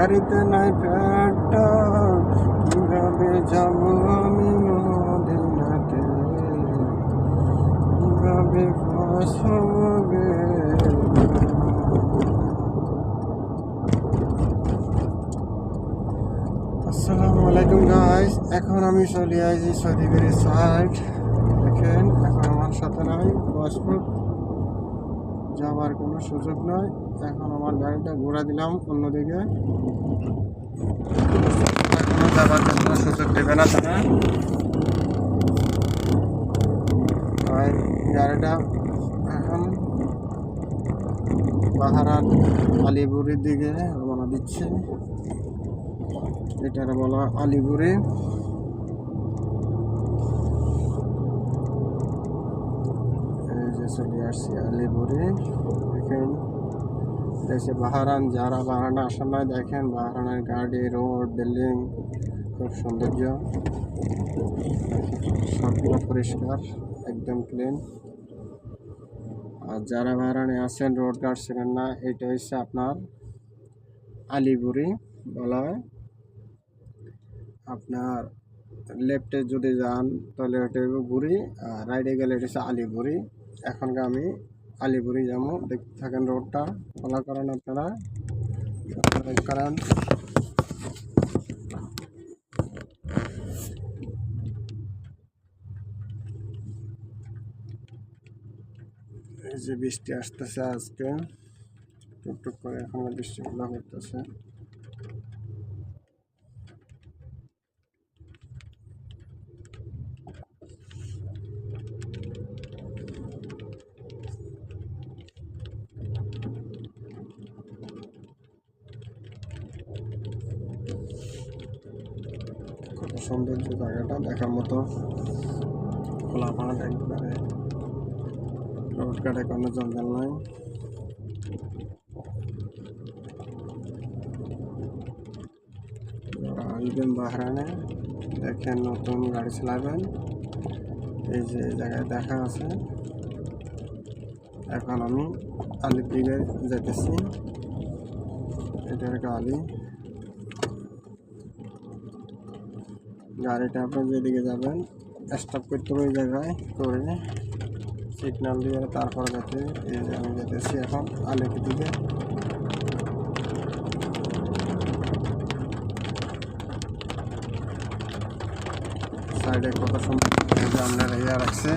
গাড়িতে নাই পেট্রোল, কিভাবে যাব আমি মদিনাতে, কিভাবে পৌঁছবে। আসসালামু আলাইকুম গাইস, এখন আমি চলে আসছি সৌদিবের সাইড। দেখেন এখন আমার সাথে নাই, পাসপোর্ট যাওয়ার কোনো সুযোগ নয়। এখন আমার গাড়িটা ঘোরা দিলাম অন্যদিকে, এখনো যাওয়ার জন্য সুযোগ দেবে না তারা। গাড়িটা এখন পাহাড়ার আলিপুরের দিকে রওনা দিচ্ছে। এটার বলা আলিপুরে। এই যে চলে আসছি আলিপুরে। দেখেন দেশে বাহারান, যারা বাহারানে আসার নয় দেখেন বাহারানের গাড়ি, রোড, বিল্ডিং খুব সৌন্দর্য, সবগুলো পরিষ্কার, একদম ক্লিন। আর যারা বাহারানে আছেন রোড কাটছিলেন না, এটা হচ্ছে আপনার আলিপুরি বলা হয়। আপনার লেফটে যদি যান তাহলে ওটা বুড়ি, আর রাইটে গেলে এটা হচ্ছে আলিপুরি। এখন আমি আলিপুরি যাবো, দেখতে থাকেন রোডটা, ফলো করেন আপনারা, সাবস্ক্রাইব করেন। এই যে বৃষ্টি আসতেছে আজকে, টুকটুক করে এখন বৃষ্টিগুলো করতেছে। কত সৌন্দর্য জায়গাটা, দেখার মতো, খোলা মাঠ একবারে, রোড ঘাটে কোনো জঞ্জাল নাই। যারা আসবেন বাহরাইনে, দেখেন নতুন গাড়ি চালাবেন, এই যে জায়গায় দেখা আছে। এখন আমি আলির দিকে যেতেছি, এটা একটা আলি। গাড়িটা আপনার যেদিকে যাবেন স্টপ করতে হবে, ওই জায়গায় করে সিগন্যাল দিয়ে তারপর যেতে। এই যে আমি যেতেছি এখন আলির দিকে। সাইডে কত সুন্দর আপনার ইয়া রাখছে,